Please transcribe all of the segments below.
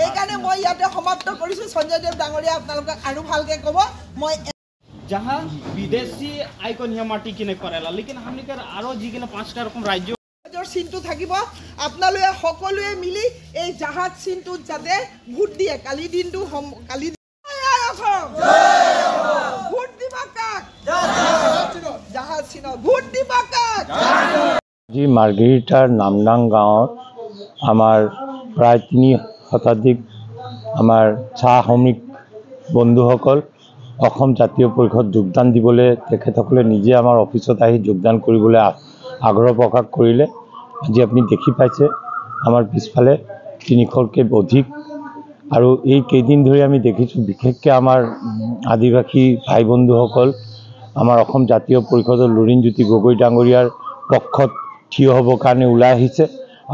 এইকাৰণে মই ইয়াতে সমাপ্ত কৰিছোঁ। সঞ্জয় দেৱ ডাঙৰীয়া আপোনালোকক আৰু ভালকে ক'ব। মই जहाँ विदेशी आइकन यहाँ माटी किने करेला लेकिन हमने कर आरो जी किने 5टा रकम राज्य চিনটো থাকিব। আপোনালোকে সকলোৱে মিলি এই জাহাজ চিনটোত যাতে ভোট দিয়ে। কালি দিনটো কালি ভোট দিবা কাক? জাহাজ চিনত ভোট দিবা কাক? আজি মাৰ্ঘেৰিটাৰ নামডাং গাঁৱত আমাৰ প্ৰায় 3 শতাধিক আমাৰ চাহ শ্ৰমিক বন্ধুসকল অসম জাতীয় পৰিষদ যোগদান দিবলৈ তেখেতসকলে নিজে আমাৰ অফিচত আহি যোগদান কৰিবলৈ আগ্ৰহ প্ৰকাশ কৰিলে। আজি আপুনি দেখি পাইছে আমাৰ পিছফালে 300কৈ অধিক আৰু এই কেইদিন ধৰি আমি দেখিছোঁ বিশেষকৈ আমাৰ আদিবাসী ভাই বন্ধুসকল আমাৰ অসম জাতীয় পৰিষদৰ লুৰিণজ্যোতি গগৈ ডাঙৰীয়াৰ পক্ষত থিয় হ'বৰ কাৰণে ওলাই আহিছে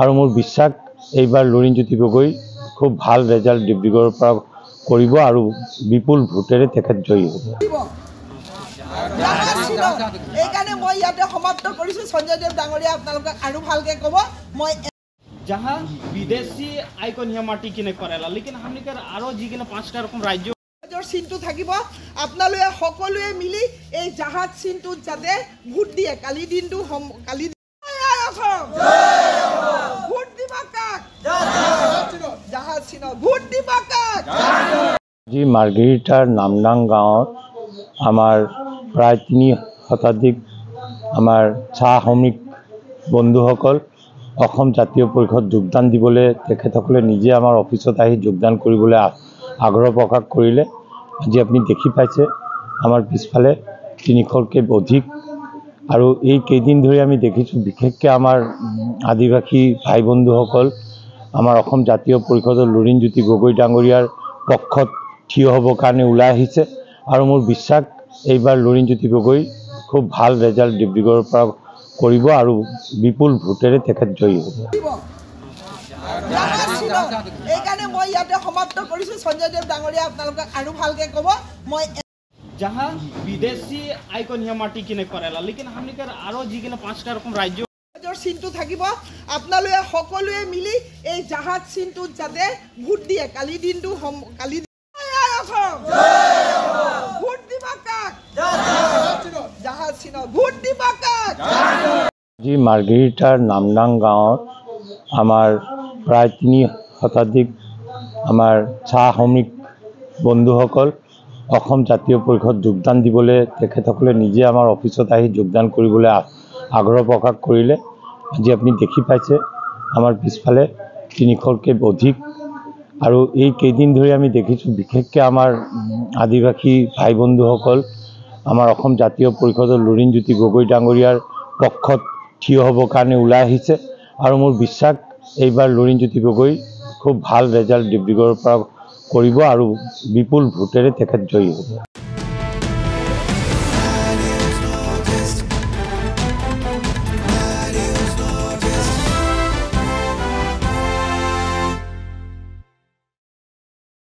আৰু মোৰ বিশ্বাস এইবাৰ লুৰিণজ্যোতি গগৈ খুব ভাল ৰেজাল্ট ডিব্ৰুগড়ৰ পৰা কৰিব আৰু বিপুল ভোটেৰে তেখেত জয়ী হ'ব। এইকাৰণে মই ইয়াতে সমাপ্ত কৰিছোঁ। সঞ্জয় দেৱ ডাঙৰীয়া আপোনালোকক আৰু ভালকে ক'ব। মই जहाँ विदेशी आइकन यहाँ माटी किने करेला लेकिन हमने कर आरो जी किने 5टा रकम राज्य চিনটো থাকিব। আপোনালোকে সকলোৱে মিলি এই জাহাজ চিনটোত যাতে ভোট দিয়ে। কালি দিনটো কালি ভোট দিবা কাক? জাহাজ চিনত ভোট দিবা কাক? আজি মাৰ্ঘেৰিটাৰ নামডাং গাঁৱত আমাৰ প্ৰায় 3 শতাধিক আমাৰ চাহ শ্ৰমিক বন্ধুসকল অসম জাতীয় পৰিষদ যোগদান দিবলৈ তেখেতসকলে নিজে আমাৰ অফিচত আহি যোগদান কৰিবলৈ আগ্ৰহ প্ৰকাশ কৰিলে। আজি আপুনি দেখি পাইছে আমাৰ পিছফালে 300কৈ অধিক আৰু এই কেইদিন ধৰি আমি দেখিছোঁ বিশেষকৈ আমাৰ আদিবাসী ভাই বন্ধুসকল আমাৰ অসম জাতীয় পৰিষদৰ লুৰিণজ্যোতি গগৈ ডাঙৰীয়াৰ পক্ষত থিয় হ'বৰ কাৰণে ওলাই আহিছে আৰু মোৰ বিশ্বাস এইবাৰ লুৰিণজ্যোতি গগৈ খুব ভাল ৰেজাল্ট ডিব্ৰুগড়ৰ পৰা কৰিব আৰু বিপুল ভোটেৰে তেখেত জয়ী হ'ব। এইকাৰণে মই ইয়াতে সমাপ্ত কৰিছোঁ। সঞ্জয় দেৱ ডাঙৰীয়া আপোনালোকক আৰু ভালকে ক'ব। মই जहाँ विदेशी आइकन यहाँ माटी किने करेला लेकिन हमने कर आरो जी किने 5टा रकम राज्य চিনটো থাকিব। আপোনালোকে সকলোৱে মিলি এই জাহাজ চিনটোত যাতে ভোট দিয়ে। কালি দিনটো কালি ভোট দিবা কাক? জাহাজ চিনত ভোট দিবা কাক? আজি মাৰ্ঘেৰিটাৰ নামডাং গাঁৱত আমাৰ প্ৰায় 3 শতাধিক আমাৰ চাহ শ্ৰমিক বন্ধুসকল অসম জাতীয় পৰিষদ যোগদান দিবলৈ তেখেতসকলে নিজে আমাৰ অফিচত আহি যোগদান কৰিবলৈ আগ্ৰহ প্ৰকাশ কৰিলে। আজি আপুনি দেখি পাইছে আমাৰ পিছফালে 300কৈ অধিক আৰু এই কেইদিন ধৰি আমি দেখিছোঁ বিশেষকৈ আমাৰ আদিবাসী ভাই বন্ধুসকল আমাৰ অসম জাতীয় পৰিষদৰ লুৰিণজ্যোতি গগৈ ডাঙৰীয়াৰ পক্ষত থিয় হ'বৰ কাৰণে ওলাই আহিছে আৰু মোৰ বিশ্বাস এইবাৰ লুৰিণজ্যোতি গগৈ খুব ভাল ৰেজাল্ট ডিব্ৰুগড়ৰ পৰা কৰিব আৰু বিপুল ভোটেৰে তেখেত জয়ী হ'ব।